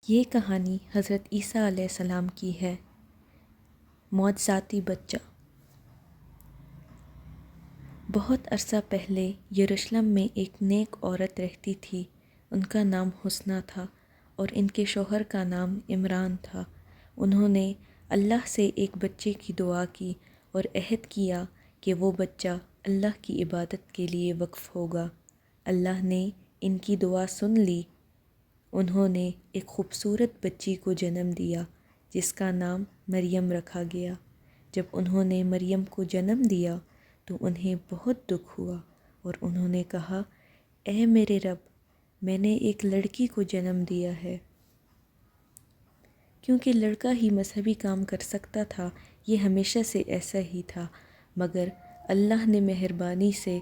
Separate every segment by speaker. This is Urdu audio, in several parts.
Speaker 1: یہ کہانی حضرت عیسیٰ علیہ السلام کی ہے۔ معجزاتی بچہ۔ بہت عرصہ پہلے یروشلم میں ایک نیک عورت رہتی تھی۔ ان کا نام حسنہ تھا اور ان کے شوہر کا نام عمران تھا۔ انہوں نے اللہ سے ایک بچے کی دعا کی اور عہد کیا کہ وہ بچہ اللہ کی عبادت کے لیے وقف ہوگا۔ اللہ نے ان کی دعا سن لی۔ انہوں نے ایک خوبصورت بچی کو جنم دیا جس کا نام مریم رکھا گیا۔ جب انہوں نے مریم کو جنم دیا تو انہیں بہت دکھ ہوا اور انہوں نے کہا، اے میرے رب، میں نے ایک لڑکی کو جنم دیا ہے۔ کیونکہ لڑکا ہی مذہبی کام کر سکتا تھا، یہ ہمیشہ سے ایسا ہی تھا، مگر اللہ نے مہربانی سے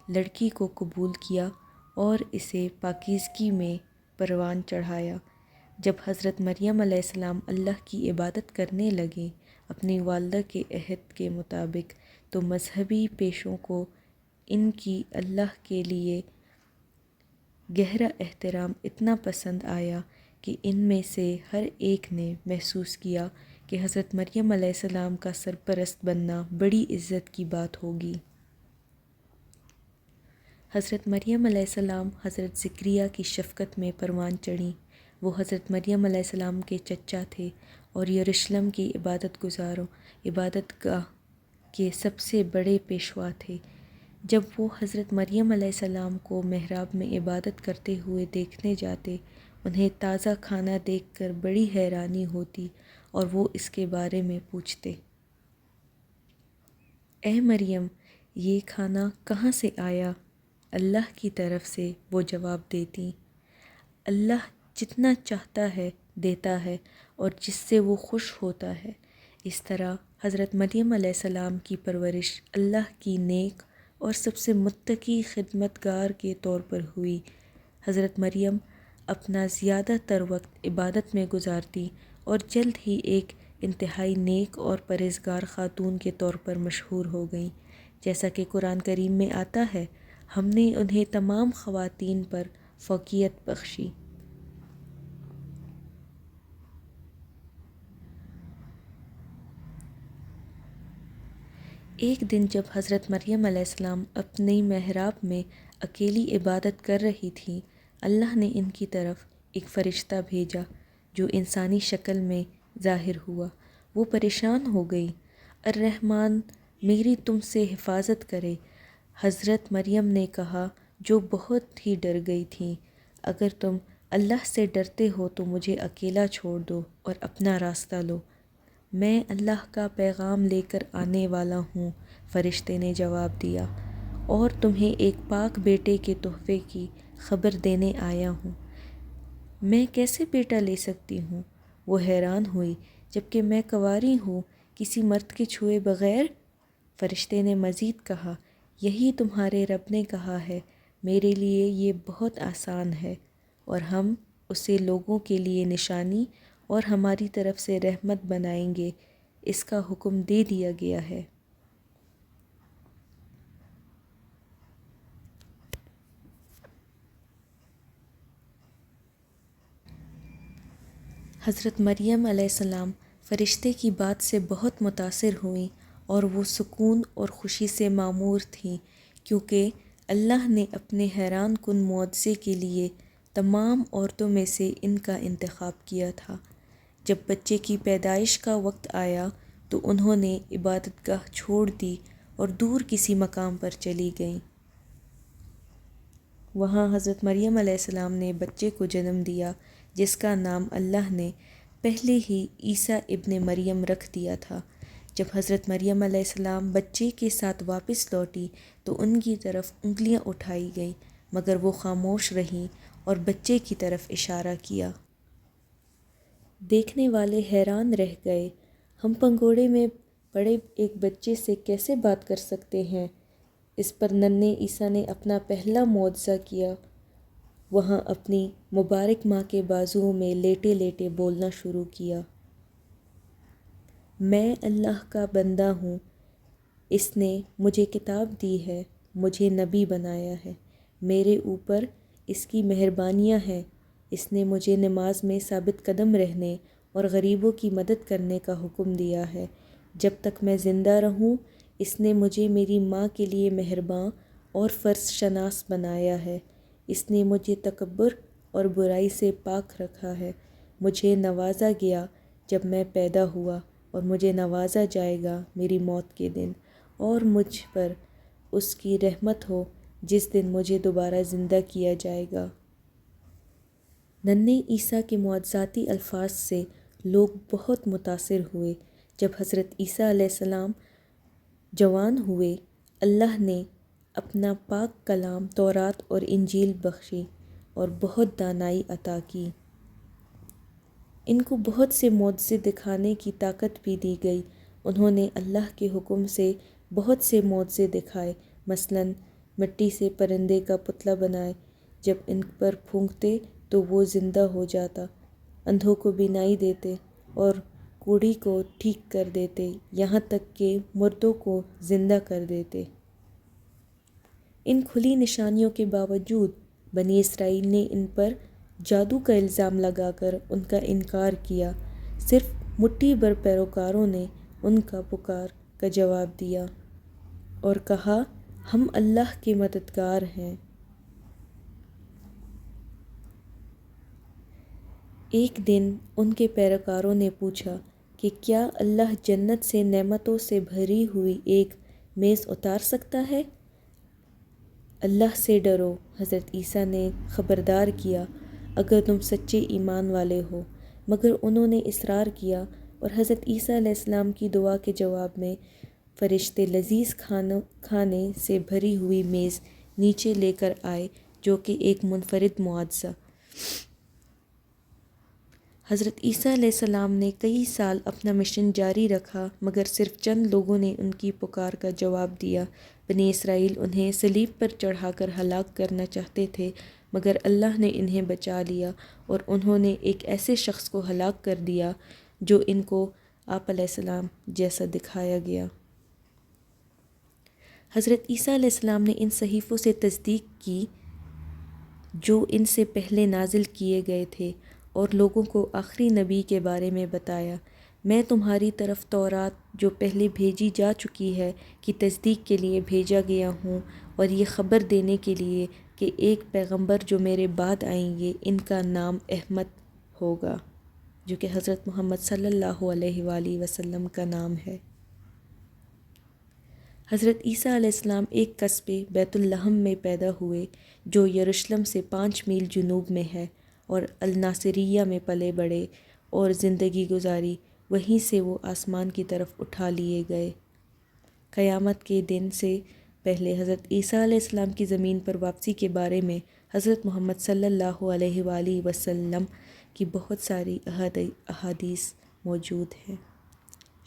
Speaker 1: لڑکی کو قبول کیا اور اسے پاکیزگی میں پروان چڑھایا۔ جب حضرت مریم علیہ السلام اللہ کی عبادت کرنے لگیں اپنی والدہ کے عہد کے مطابق، تو مذہبی پیشوں کو ان کی اللہ کے لیے گہرا احترام اتنا پسند آیا کہ ان میں سے ہر ایک نے محسوس کیا کہ حضرت مریم علیہ السلام کا سرپرست بننا بڑی عزت کی بات ہوگی۔ حضرت مریم علیہ السلام حضرت زکریا کی شفقت میں پروان چڑھیں۔ وہ حضرت مریم علیہ السلام کے چچا تھے اور یروشلم کی عبادت گاہ کے سب سے بڑے پیشوا تھے۔ جب وہ حضرت مریم علیہ السلام کو محراب میں عبادت کرتے ہوئے دیکھنے جاتے، انہیں تازہ کھانا دیکھ کر بڑی حیرانی ہوتی اور وہ اس کے بارے میں پوچھتے، اے مریم، یہ کھانا کہاں سے آیا؟ اللہ کی طرف سے، وہ جواب دیتی، اللہ جتنا چاہتا ہے دیتا ہے اور جس سے وہ خوش ہوتا ہے۔ اس طرح حضرت مریم علیہ السلام کی پرورش اللہ کی نیک اور سب سے متقی خدمتگار کے طور پر ہوئی۔ حضرت مریم اپنا زیادہ تر وقت عبادت میں گزارتی اور جلد ہی ایک انتہائی نیک اور پرہیزگار خاتون کے طور پر مشہور ہو گئیں۔ جیسا کہ قرآن کریم میں آتا ہے، ہم نے انہیں تمام خواتین پر فوقیت بخشی۔ ایک دن جب حضرت مریم علیہ السلام اپنی محراب میں اکیلی عبادت کر رہی تھیں، اللہ نے ان کی طرف ایک فرشتہ بھیجا جو انسانی شکل میں ظاہر ہوا۔ وہ پریشان ہو گئی۔ الرحمن میری تم سے حفاظت کرے، حضرت مریم نے کہا، جو بہت ہی ڈر گئی تھیں، اگر تم اللہ سے ڈرتے ہو تو مجھے اکیلا چھوڑ دو اور اپنا راستہ لو، میں اللہ کا پیغام لے کر آنے والا ہوں۔ فرشتے نے جواب دیا، اور تمہیں ایک پاک بیٹے کے تحفے کی خبر دینے آیا ہوں۔ میں کیسے بیٹا لے سکتی ہوں؟ وہ حیران ہوئی، جبکہ میں کنواری ہوں، کسی مرد کے چھوئے بغیر۔ فرشتے نے مزید کہا، یہی تمہارے رب نے کہا ہے، میرے لیے یہ بہت آسان ہے اور ہم اسے لوگوں کے لیے نشانی اور ہماری طرف سے رحمت بنائیں گے، اس کا حکم دے دیا گیا ہے۔ حضرت مریم علیہ السلام فرشتے کی بات سے بہت متاثر ہوئیں اور وہ سکون اور خوشی سے معمور تھیں، کیونکہ اللہ نے اپنے حیران کن معجزے کے لیے تمام عورتوں میں سے ان کا انتخاب کیا تھا۔ جب بچے کی پیدائش کا وقت آیا تو انہوں نے عبادت گاہ چھوڑ دی اور دور کسی مقام پر چلی گئیں۔ وہاں حضرت مریم علیہ السلام نے بچے کو جنم دیا جس کا نام اللہ نے پہلے ہی عیسیٰ ابن مریم رکھ دیا تھا۔ جب حضرت مریم علیہ السلام بچے کے ساتھ واپس لوٹی تو ان کی طرف انگلیاں اٹھائی گئیں، مگر وہ خاموش رہیں اور بچے کی طرف اشارہ کیا۔ دیکھنے والے حیران رہ گئے، ہم پنگوڑے میں پڑے ایک بچے سے کیسے بات کر سکتے ہیں؟ اس پر ننھے عیسیٰ نے اپنا پہلا معجزہ کیا۔ وہاں اپنی مبارک ماں کے بازوؤں میں لیٹے لیٹے بولنا شروع کیا، میں اللہ کا بندہ ہوں، اس نے مجھے کتاب دی ہے، مجھے نبی بنایا ہے، میرے اوپر اس کی مہربانیاں ہیں، اس نے مجھے نماز میں ثابت قدم رہنے اور غریبوں کی مدد کرنے کا حکم دیا ہے۔ جب تک میں زندہ رہوں اس نے مجھے میری ماں کے لیے مہرباں اور فرض شناس بنایا ہے۔ اس نے مجھے تکبر اور برائی سے پاک رکھا ہے۔ مجھے نوازا گیا جب میں پیدا ہوا اور مجھے نوازا جائے گا میری موت کے دن، اور مجھ پر اس کی رحمت ہو جس دن مجھے دوبارہ زندہ کیا جائے گا۔ ننھے عیسیٰ کے معجزاتی الفاظ سے لوگ بہت متاثر ہوئے۔ جب حضرت عیسیٰ علیہ السلام جوان ہوئے، اللہ نے اپنا پاک کلام تورات اور انجیل بخشی اور بہت دانائی عطا کی۔ ان کو بہت سے معجزے دکھانے کی طاقت بھی دی گئی۔ انہوں نے اللہ کے حکم سے بہت سے معجزے دکھائے، مثلاً مٹی سے پرندے کا پتلا بنائے، جب ان پر پھونکتے تو وہ زندہ ہو جاتا، اندھوں کو بینائی دیتے اور کوڑھی کو ٹھیک کر دیتے، یہاں تک کہ مردوں کو زندہ کر دیتے۔ ان کھلی نشانیوں کے باوجود بنی اسرائیل نے ان پر جادو کا الزام لگا کر ان کا انکار کیا۔ صرف مٹھی بھر پیروکاروں نے ان کا پکار کا جواب دیا اور کہا، ہم اللہ کے مددگار ہیں۔ ایک دن ان کے پیروکاروں نے پوچھا کہ کیا اللہ جنت سے نعمتوں سے بھری ہوئی ایک میز اتار سکتا ہے؟ اللہ سے ڈرو، حضرت عیسیٰ نے خبردار کیا، اگر تم سچے ایمان والے ہو۔ مگر انہوں نے اصرار کیا اور حضرت عیسیٰ علیہ السلام کی دعا کے جواب میں فرشتے لذیذ کھانے سے بھری ہوئی میز نیچے لے کر آئے، جو کہ ایک منفرد معجزہ۔ حضرت عیسیٰ علیہ السلام نے کئی سال اپنا مشن جاری رکھا، مگر صرف چند لوگوں نے ان کی پکار کا جواب دیا۔ بنی اسرائیل انہیں صلیب پر چڑھا کر ہلاک کرنا چاہتے تھے، مگر اللہ نے انہیں بچا لیا اور انہوں نے ایک ایسے شخص کو ہلاک کر دیا جو ان کو آپ علیہ السلام جیسا دکھایا گیا۔ حضرت عیسیٰ علیہ السلام نے ان صحیفوں سے تصدیق کی جو ان سے پہلے نازل کیے گئے تھے اور لوگوں کو آخری نبی کے بارے میں بتایا۔ میں تمہاری طرف تورات جو پہلے بھیجی جا چکی ہے کی تصدیق کے لیے بھیجا گیا ہوں، اور یہ خبر دینے کے لیے کہ ایک پیغمبر جو میرے بعد آئیں گے ان کا نام احمد ہوگا، جو کہ حضرت محمد صلی اللہ علیہ وآلہ وسلم کا نام ہے۔ حضرت عیسیٰ علیہ السلام ایک قصبے بیت لحم میں پیدا ہوئے جو یروشلم سے 5 میل جنوب میں ہے، اور الناصریہ میں پلے بڑھے اور زندگی گزاری۔ وہیں سے وہ آسمان کی طرف اٹھا لیے گئے۔ قیامت کے دن سے پہلے حضرت عیسیٰ علیہ السلام کی زمین پر واپسی کے بارے میں حضرت محمد صلی اللہ علیہ وآلہ وسلم کی بہت ساری احادیث موجود ہیں۔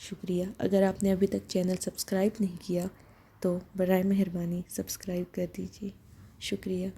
Speaker 1: شکریہ۔ اگر آپ نے ابھی تک چینل سبسکرائب نہیں کیا تو برائے مہربانی سبسکرائب کر دیجیے۔ شکریہ۔